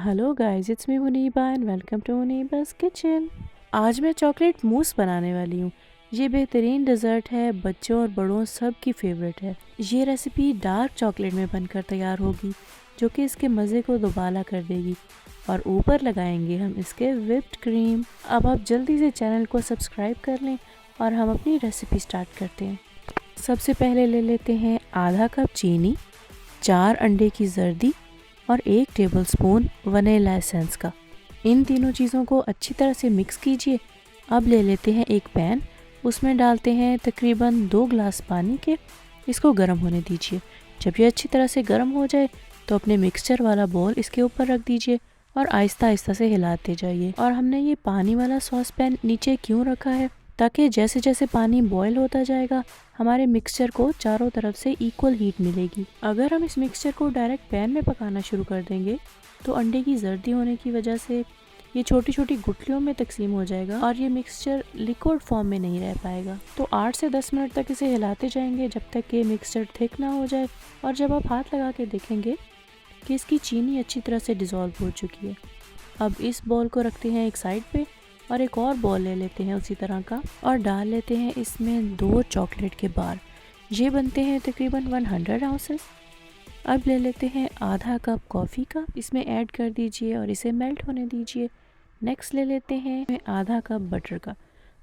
Hello guys, it's me Muniba and welcome to Muniba's kitchen. आज मैं chocolate mousse बनाने वाली हूँ। ये बेहतरीन डेजर्ट है, बच्चों और बड़ों सब की फेवरेट है। ये रेसिपी डार्क चॉकलेट में बनकर तैयार होगी, जो कि इसके मज़े को दोबाला कर देगी। और ऊपर लगाएंगे हम इसके व्हिप्ड क्रीम। अब आप जल्दी से चैनल को सब्सक्राइब कर लें और हम अपनी रेसिपी स्टार्ट करते हैं। सबसे पहले ले लेते हैं आधा कप चीनी, 4 अंडे की जर्दी और 1 टेबलस्पून वनीला एसेंस का। इन तीनों चीज़ों को अच्छी तरह से मिक्स कीजिए। अब ले लेते हैं एक पैन, उसमें डालते हैं तकरीबन 2 ग्लास पानी के। इसको गर्म होने दीजिए। जब ये अच्छी तरह से गर्म हो जाए तो अपने मिक्सचर वाला बोल इसके ऊपर रख दीजिए और आहिस्ता आहिस्ता से हिलाते जाइए। और हमने ये पानी वाला सॉस पैन नीचे क्यों रखा है, ताकि जैसे जैसे पानी बॉयल होता जाएगा हमारे मिक्सचर को चारों तरफ से इक्वल हीट मिलेगी। अगर हम इस मिक्सचर को डायरेक्ट पैन में पकाना शुरू कर देंगे तो अंडे की जर्दी होने की वजह से ये छोटी छोटी गुठलियों में तकसीम हो जाएगा और ये मिक्सचर लिक्विड फॉर्म में नहीं रह पाएगा। तो 8 से 10 मिनट तक इसे हिलाते जाएंगे जब तक कि मिक्सचर थिक ना हो जाए। और जब आप हाथ लगा के देखेंगे कि इसकी चीनी अच्छी तरह से डिज़ोल्व हो चुकी है। अब इस बॉल को रखते हैं एक साइड पे और एक और बॉल ले लेते हैं उसी तरह का और डाल लेते हैं इसमें 2 चॉकलेट के बार। ये बनते हैं तकरीबन 100 आउंसेस। अब ले लेते हैं आधा कप कॉफ़ी का, इसमें ऐड कर दीजिए और इसे मेल्ट होने दीजिए। नेक्स्ट ले लेते हैं आधा कप बटर का।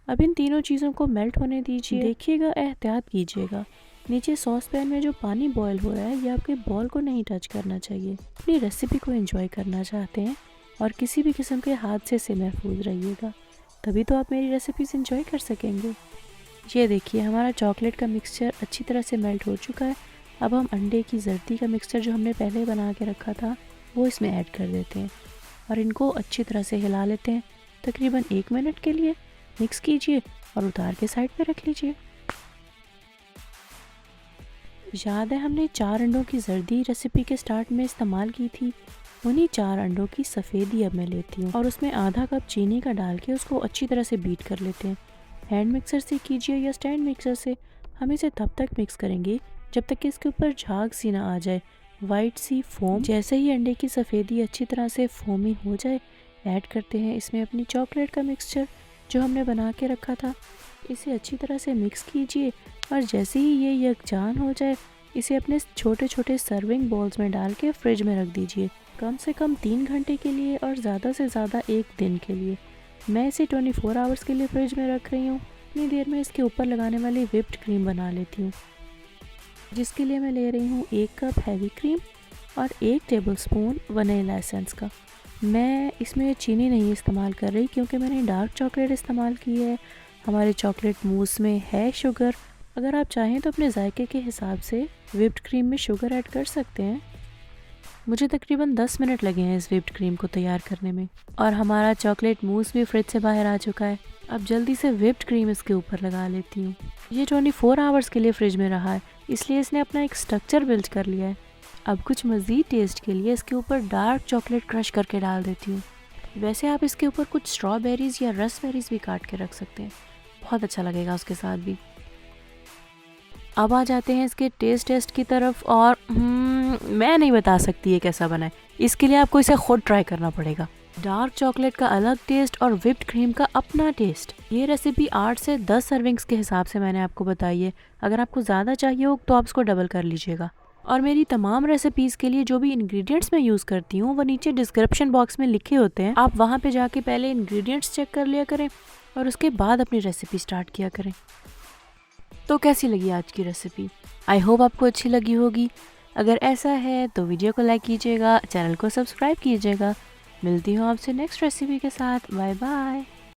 अब इन तीनों चीज़ों को मेल्ट होने दीजिए। देखिएगा, एहतियात कीजिएगा, नीचे सॉस पैन में जो पानी बॉयल हो रहा है ये आपके बॉल को नहीं टच करना चाहिए। अपनी रेसिपी को एंजॉय करना चाहते हैं और किसी भी किस्म के हादसे से महफूज रहिएगा, तभी तो आप मेरी रेसिपीज़ एंजॉय कर सकेंगे। ये देखिए, हमारा चॉकलेट का मिक्सचर अच्छी तरह से मेल्ट हो चुका है। अब हम अंडे की जर्दी का मिक्सचर जो हमने पहले बना के रखा था वो इसमें ऐड कर देते हैं और इनको अच्छी तरह से हिला लेते हैं। तकरीबन 1 मिनट के लिए मिक्स कीजिए और उतार के साइड पे रख लीजिए। याद है हमने 4 अंडों की जर्दी रेसिपी के स्टार्ट में इस्तेमाल की थी। उन्हीं 4 अंडों की सफ़ेदी अब मैं लेती हूँ और उसमें आधा कप चीनी का डाल के उसको अच्छी तरह से बीट कर लेते हैं। हैंड मिक्सर से कीजिए या स्टैंड मिक्सर से। हम इसे तब तक मिक्स करेंगे जब तक कि इसके ऊपर झाग सी ना आ जाए, वाइट सी फोम। जैसे ही अंडे की सफ़ेदी अच्छी तरह से फोमी हो जाए, ऐड करते हैं इसमें अपनी चॉकलेट का मिक्सचर जो हमने बना के रखा था। इसे अच्छी तरह से मिक्स कीजिए और जैसे ही ये यकजान हो जाए इसे अपने छोटे छोटे सर्विंग बॉल्स में डाल के फ्रिज में रख दीजिए, कम से कम 3 घंटे के लिए और ज़्यादा से ज़्यादा 1 दिन के लिए। मैं इसे 24 आवर्स के लिए फ्रिज में रख रही हूँ। इतनी देर में इसके ऊपर लगाने वाली व्हिप्ड क्रीम बना लेती हूँ, जिसके लिए मैं ले रही हूँ 1 कप हैवी क्रीम और 1 टेबलस्पून वनीला एसेंस का। मैं इसमें चीनी नहीं इस्तेमाल कर रही क्योंकि मैंने डार्क चॉकलेट इस्तेमाल की है। हमारे चॉकलेट मूस में है शुगर। अगर आप चाहें तो अपने जायके के हिसाब से व्हिप्ड क्रीम में शुगर ऐड कर सकते हैं। मुझे तकरीबन 10 मिनट लगे हैं इस व्हिप्ड क्रीम को तैयार करने में और हमारा चॉकलेट मूस भी फ्रिज से बाहर आ चुका है। अब जल्दी से व्हिप्ड क्रीम इसके ऊपर लगा लेती हूँ। ये 24 आवर्स के लिए फ्रिज में रहा है, इसलिए इसने अपना एक स्ट्रक्चर बिल्ड कर लिया है। अब कुछ मज़ीद टेस्ट के लिए इसके ऊपर डार्क चॉकलेट क्रश करके डाल देती हूँ। वैसे आप इसके ऊपर कुछ स्ट्रॉबेरीज़ या रसबेरीज़ भी काट के रख सकते हैं, बहुत अच्छा लगेगा उसके साथ भी। अब आ जाते हैं इसके टेस्ट की तरफ और मैं नहीं बता सकती ये कैसा बना है, इसके लिए आपको इसे खुद ट्राई करना पड़ेगा। डार्क चॉकलेट का अलग टेस्ट और व्हिप्ड क्रीम का अपना टेस्ट। ये रेसिपी 8 से 10 सर्विंग्स के हिसाब से मैंने आपको बताई है। अगर आपको ज़्यादा चाहिए हो तो आप इसको डबल कर लीजिएगा। और मेरी तमाम रेसिपीज़ के लिए जो भी इंग्रेडिएंट्स मैं यूज़ करती हूँ वो नीचे डिस्क्रिप्शन बॉक्स में लिखे होते हैं। आप वहाँ पे जाके पहले इंग्रेडिएंट्स चेक कर लिया करें और उसके बाद अपनी रेसिपी स्टार्ट किया करें। तो कैसी लगी आज की रेसिपी? आई होप आपको अच्छी लगी होगी। अगर ऐसा है तो वीडियो को लाइक कीजिएगा, चैनल को सब्सक्राइब कीजिएगा। मिलती हूँ आपसे नेक्स्ट रेसिपी के साथ। Bye bye.